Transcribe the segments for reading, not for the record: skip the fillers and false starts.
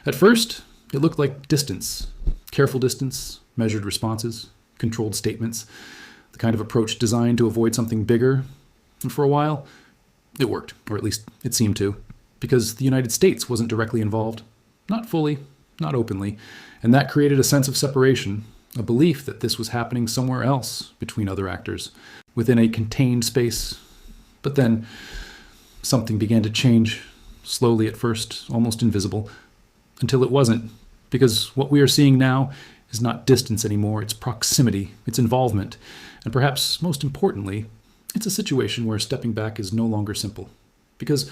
At first, it looked like distance, careful distance, measured responses, controlled statements, the kind of approach designed to avoid something bigger. And for a while, it worked, or at least it seemed to, because the United States wasn't directly involved. Not fully, not openly, and that created a sense of separation, a belief that this was happening somewhere else between other actors, within a contained space. But then something began to change, slowly at first, almost invisible, until it wasn't, because what we are seeing now is not distance anymore, it's proximity, it's involvement, and perhaps most importantly, it's a situation where stepping back is no longer simple. Because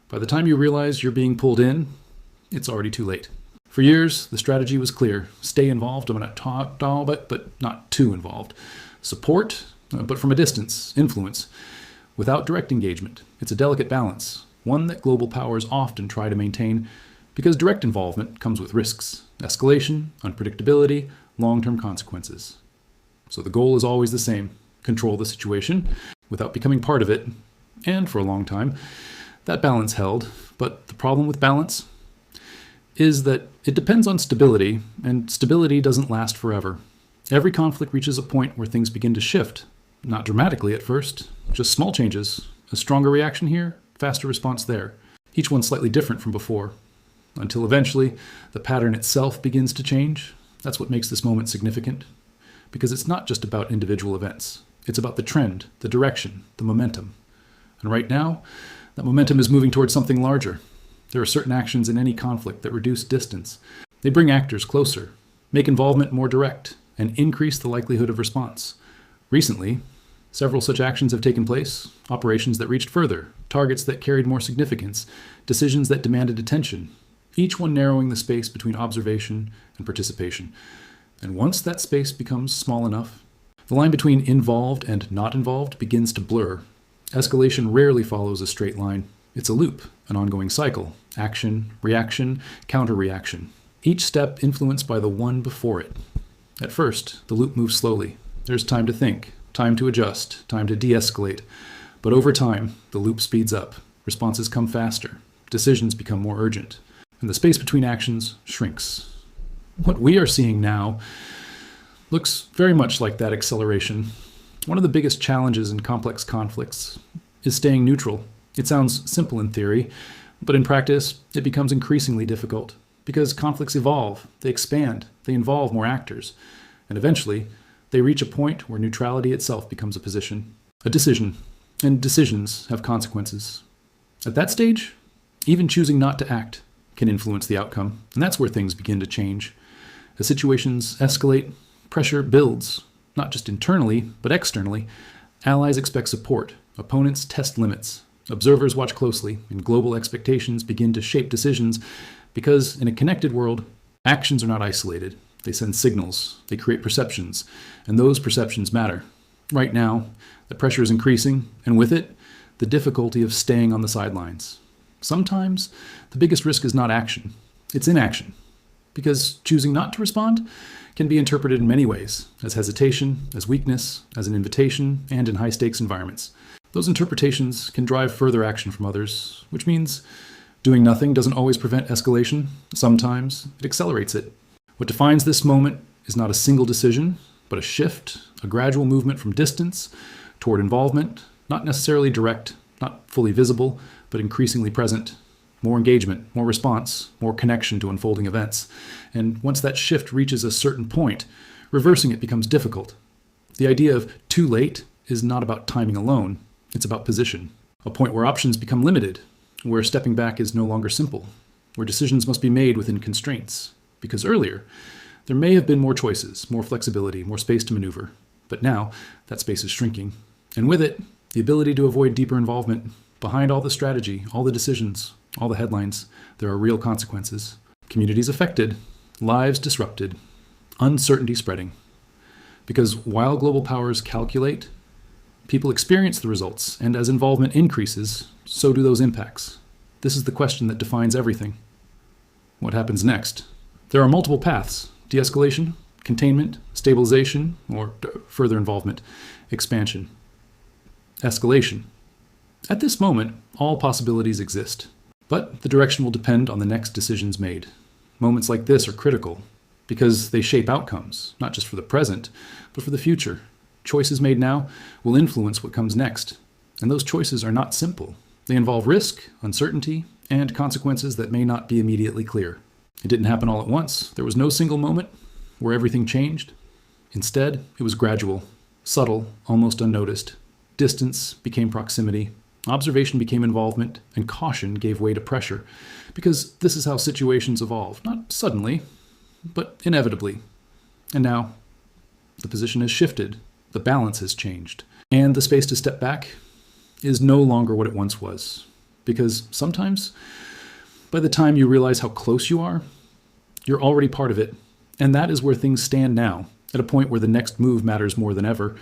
by the time you realize you're being pulled in, it's already too late. For years, the strategy was clear. Stay involved, I'm not talk all but not too involved. Support, but from a distance, influence, without direct engagement. It's a delicate balance, one that global powers often try to maintain because direct involvement comes with risks, escalation, unpredictability, long-term consequences. So the goal is always the same: control the situation without becoming part of it. And for a long time, that balance held. But the problem with balance is that it depends on stability, and stability doesn't last forever. Every conflict reaches a point where things begin to shift. Not dramatically at first, just small changes. A stronger reaction here, faster response there. Each one slightly different from before. Until eventually, the pattern itself begins to change. That's what makes this moment significant. Because it's not just about individual events. It's about the trend, the direction, the momentum. And right now, that momentum is moving towards something larger. There are certain actions in any conflict that reduce distance. They bring actors closer, make involvement more direct, and increase the likelihood of response. Recently, several such actions have taken place, operations that reached further, targets that carried more significance, decisions that demanded attention, each one narrowing the space between observation and participation. And once that space becomes small enough, the line between involved and not involved begins to blur. Escalation rarely follows a straight line. It's a loop, an ongoing cycle. Action, reaction, counter-reaction. Each step influenced by the one before it. At first, the loop moves slowly. There's time to think, time to adjust, time to de-escalate. But over time, the loop speeds up. Responses come faster. Decisions become more urgent. And the space between actions shrinks. What we are seeing now looks very much like that acceleration. One of the biggest challenges in complex conflicts is staying neutral. It sounds simple in theory, but in practice, it becomes increasingly difficult because conflicts evolve, they expand, they involve more actors, and eventually, they reach a point where neutrality itself becomes a position, a decision, and decisions have consequences. At that stage, even choosing not to act can influence the outcome, and that's where things begin to change. As situations escalate, pressure builds, not just internally, but externally. Allies expect support, opponents test limits, observers watch closely, and global expectations begin to shape decisions because in a connected world, actions are not isolated. They send signals, they create perceptions, and those perceptions matter. Right now, the pressure is increasing, and with it, the difficulty of staying on the sidelines. Sometimes, the biggest risk is not action, it's inaction. Because choosing not to respond can be interpreted in many ways, as hesitation, as weakness, as an invitation, and in high-stakes environments. Those interpretations can drive further action from others, which means doing nothing doesn't always prevent escalation. Sometimes it accelerates it. What defines this moment is not a single decision, but a shift, a gradual movement from distance toward involvement, not necessarily direct, not fully visible, but increasingly present. More engagement, more response, more connection to unfolding events. And once that shift reaches a certain point, reversing it becomes difficult. The idea of too late is not about timing alone, it's about position. A point where options become limited, where stepping back is no longer simple, where decisions must be made within constraints. Because earlier, there may have been more choices, more flexibility, more space to maneuver. But now, that space is shrinking. And with it, the ability to avoid deeper involvement. Behind all the strategy, all the decisions, all the headlines, there are real consequences. Communities affected, lives disrupted, uncertainty spreading. Because while global powers calculate, people experience the results, and as involvement increases, so do those impacts. This is the question that defines everything. What happens next? There are multiple paths: de-escalation, containment, stabilization, or further involvement, expansion. Escalation. At this moment, all possibilities exist. But the direction will depend on the next decisions made. Moments like this are critical because they shape outcomes, not just for the present, but for the future. Choices made now will influence what comes next. And those choices are not simple. They involve risk, uncertainty, and consequences that may not be immediately clear. It didn't happen all at once. There was no single moment where everything changed. Instead, it was gradual, subtle, almost unnoticed. Distance became proximity. Observation became involvement, and caution gave way to pressure. Because this is how situations evolve. Not suddenly, but inevitably. And now, the position has shifted. The balance has changed. And the space to step back is no longer what it once was. Because sometimes, by the time you realize how close you are, you're already part of it. And that is where things stand now, at a point where the next move matters more than ever.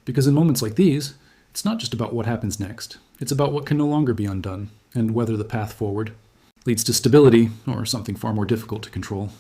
Because in moments like these, it's not just about what happens next. It's about what can no longer be undone, and whether the path forward leads to stability or something far more difficult to control.